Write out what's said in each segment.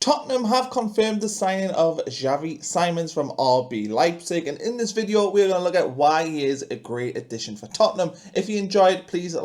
Tottenham have confirmed the signing of Xavi Simons from RB Leipzig, and in this video we're going to look at why he is a great addition for Tottenham. If you enjoyed, please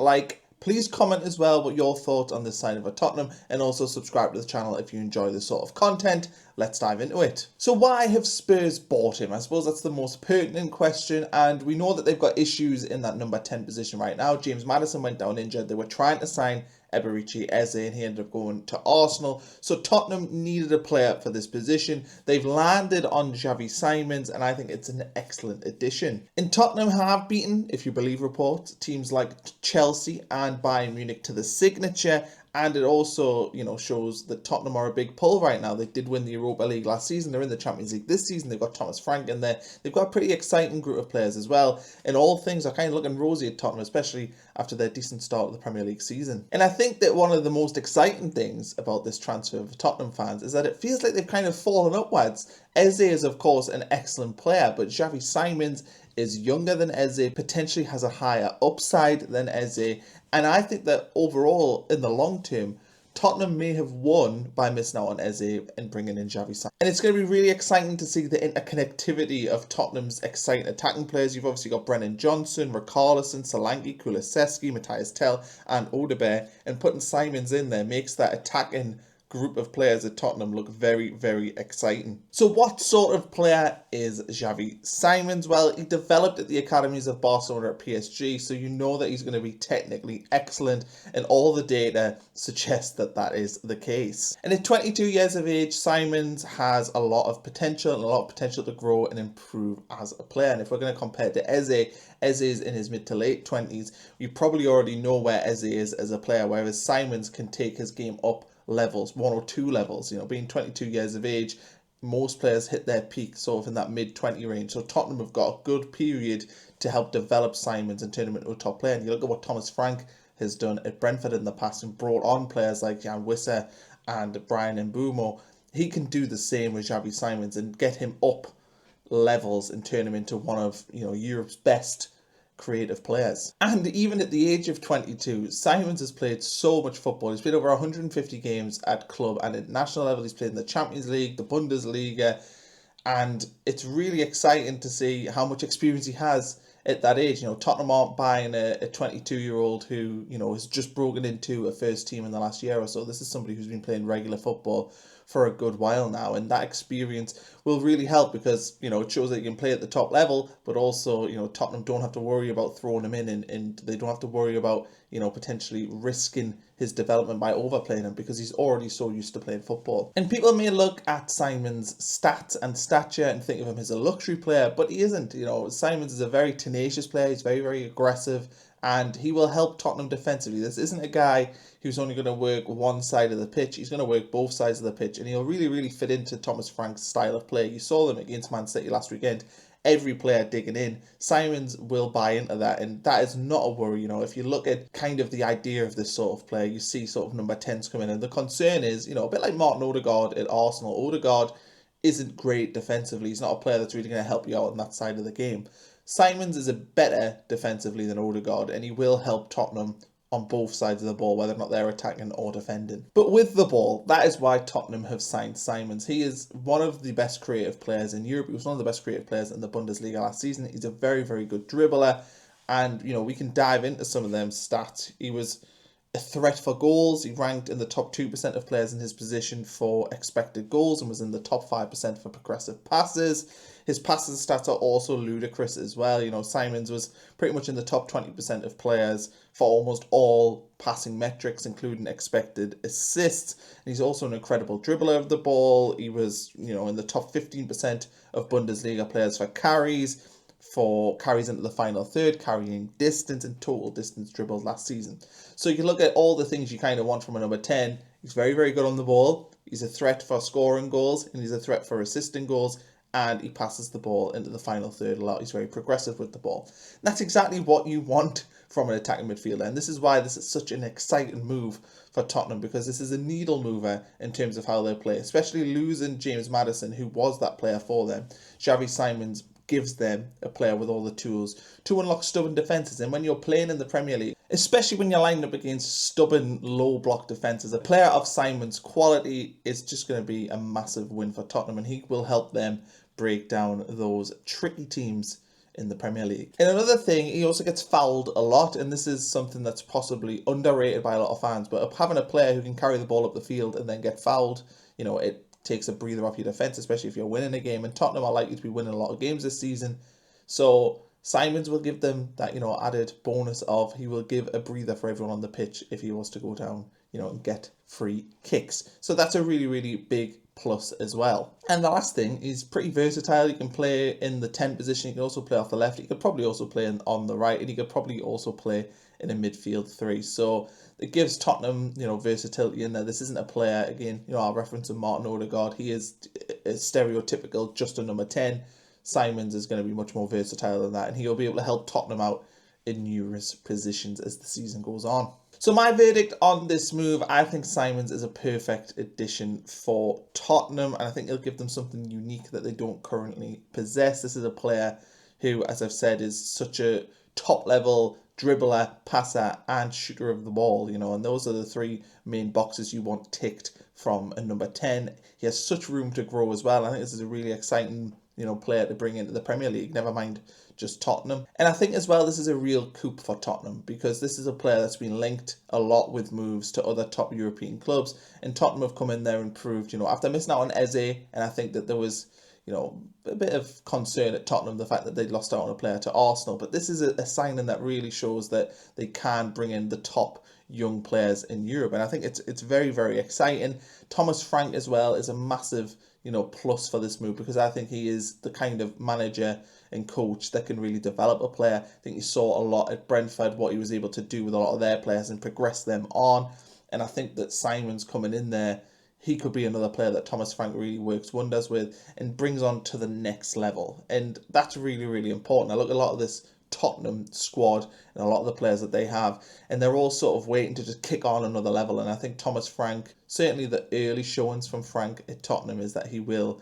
please comment as well what your thoughts on this signing for Tottenham, and also subscribe to the channel if you enjoy this sort of content. Let's dive into it. So why have Spurs bought him? I suppose that's the most pertinent question, and we know that they've got issues in that number 10 position right now. James Maddison went down injured. They were trying to sign Eberechi, and he ended up going to Arsenal. So Tottenham needed a player for this position. They've landed on Xavi Simons, and I think it's an excellent addition. And Tottenham have beaten, if you believe reports, teams like Chelsea and Bayern Munich to the signature. And it also, shows that Tottenham are a big pull right now. They did win the Europa League last season. They're in the Champions League this season. They've got Thomas Frank in there. They've got a pretty exciting group of players as well. And all things are kind of looking rosy at Tottenham, especially after their decent start of the Premier League season. And I think that one of the most exciting things about this transfer for Tottenham fans is that it feels like they've kind of fallen upwards. Eze is, of course, an excellent player, but Xavi Simons is younger than Eze, potentially has a higher upside than Eze, and I think that overall, in the long term, Tottenham may have won by missing out on Eze and bringing in Xavi Simons. And it's going to be really exciting to see the interconnectivity of Tottenham's exciting attacking players. You've obviously got Brennan Johnson, Richarlison, Solanke, Kulusevski, Matthias Tell, and Eberechi, and putting Simons in there makes that attacking group of players at Tottenham look very, very exciting. So what sort of player is Xavi Simons? Well, he developed at the academies of Barcelona at PSG, so you know that he's going to be technically excellent, and all the data suggests that that is the case. And at 22 years of age, Simons has a lot of potential, and a lot of potential to grow and improve as a player. And if we're going to compare to Eze is in his mid to late 20s. You probably already know where Eze is as a player, whereas Simons can take his game up levels, 1 or 2 levels. Being 22 years of age, most players hit their peak sort of in that mid-20 range. So Tottenham have got a good period to help develop Simons and turn him into a top player. And you look at what Thomas Frank has done at Brentford in the past and brought on players like Jan Wissa and Brian Mbeumo. He can do the same with Xavi Simons and get him up levels and turn him into one of Europe's best creative players. And even at the age of 22, Simons has played so much football. He's played over 150 games at club and at national level. He's played in the Champions League, the Bundesliga, and it's really exciting to see how much experience he has at that age. Tottenham aren't buying a 22-year-old who, has just broken into a first team in the last year or so. This is somebody who's been playing regular football for a good while now, and that experience will really help because, it shows that you can play at the top level, but also, Tottenham don't have to worry about throwing him in, and they don't have to worry about, potentially risking his development by overplaying him because he's already so used to playing football. And people may look at Simons' stats and stature and think of him as a luxury player, but he isn't. Simons is a very tenacious player. He's very, very aggressive, and he will help Tottenham defensively. This isn't a guy who's only going to work one side of the pitch. He's going to work both sides of the pitch, and he'll really, really fit into Thomas Frank's style of play. You saw them against Man City last weekend. Every player digging in. Simons will buy into that, and that is not a worry. If you look at kind of the idea of this sort of player, you see sort of number 10s come in, and the concern is, a bit like Martin Odegaard at Arsenal. Odegaard isn't great defensively. He's not a player that's really going to help you out on that side of the game. Simons is a better defensively than Odegaard, and he will help Tottenham on both sides of the ball, whether or not they're attacking or defending. But with the ball, that is why Tottenham have signed Simons. He is one of the best creative players in Europe. He was one of the best creative players in the Bundesliga last season. He's a very, very good dribbler, and we can dive into some of them stats. He was a threat for goals. He ranked in the top 2% of players in his position for expected goals and was in the top 5% for progressive passes. His passes stats are also ludicrous as well. Simons was pretty much in the top 20% of players for almost all passing metrics, including expected assists. And he's also an incredible dribbler of the ball. He was, in the top 15% of Bundesliga players for carries into the final third, carrying distance and total distance dribbled last season. So you can look at all the things you kind of want from a number 10. He's very, very good on the ball. He's a threat for scoring goals, and he's a threat for assisting goals, and he passes the ball into the final third a lot. He's very progressive with the ball. And that's exactly what you want from an attacking midfielder, and this is why this is such an exciting move for Tottenham, because this is a needle mover in terms of how they play, especially losing James Maddison, who was that player for them. Xavi Simons gives them a player with all the tools to unlock stubborn defences. And when you're playing in the Premier League, especially when you're lining up against stubborn low block defences. A player of Simon's quality is just going to be a massive win for Tottenham, and he will help them break down those tricky teams in the Premier League. And another thing, he also gets fouled a lot, and this is something that's possibly underrated by a lot of fans, but having a player who can carry the ball up the field and then get fouled, it takes a breather off your defence, especially if you're winning a game, and Tottenham are likely to be winning a lot of games this season. So Simons will give them that, added bonus of he will give a breather for everyone on the pitch if he was to go down, and get free kicks. So that's a really, really big plus as well. And the last thing, he's pretty versatile. He can play in the 10 position. He can also play off the left. He could probably also play on the right, and he could probably also play in a midfield 3. So it gives Tottenham, versatility in there. This isn't a player, again, I'll reference to Martin Odegaard. He is a stereotypical just a number 10. Simons is going to be much more versatile than that, and he'll be able to help Tottenham out in numerous positions as the season goes on. So my verdict on this move, I think Simons is a perfect addition for Tottenham, and I think he'll give them something unique that they don't currently possess. This is a player who, as I've said, is such a top-level dribbler, passer, and shooter of the ball, and those are the 3 main boxes you want ticked from a number 10. He has such room to grow as well. I think this is a really exciting player to bring into the Premier League, never mind just Tottenham. And I think as well, this is a real coup for Tottenham, because this is a player that's been linked a lot with moves to other top European clubs, and Tottenham have come in there and proved, after missing out on Eze, and I think that there was, a bit of concern at Tottenham, the fact that they'd lost out on a player to Arsenal, but this is a signing that really shows that they can bring in the top young players in Europe, and I think it's very, very exciting. Thomas Frank as well is a massive plus for this move, because I think he is the kind of manager and coach that can really develop a player. I think you saw a lot at Brentford, what he was able to do with a lot of their players and progress them on. And I think that Simon's coming in there, he could be another player that Thomas Frank really works wonders with and brings on to the next level. And that's really, really important. I look at a lot of this Tottenham squad and a lot of the players that they have, and they're all sort of waiting to just kick on another level. And I think Thomas Frank, certainly the early showings from Frank at Tottenham is that he will,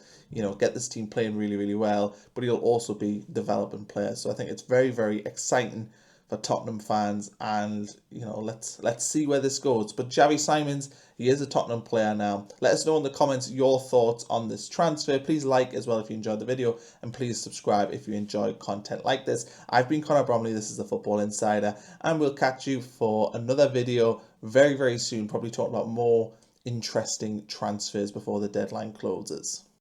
get this team playing really, really well, but he'll also be developing players. So I think it's very, very exciting for Tottenham fans, and let's see where this goes. But Xavi Simons, he is a Tottenham player now. Let us know in the comments your thoughts on this transfer. Please like as well if you enjoyed the video, and please subscribe if you enjoy content like this. I've been Connor Bromley, this is the Football Insider, and we'll catch you for another video very, very soon, probably talking about more interesting transfers before the deadline closes.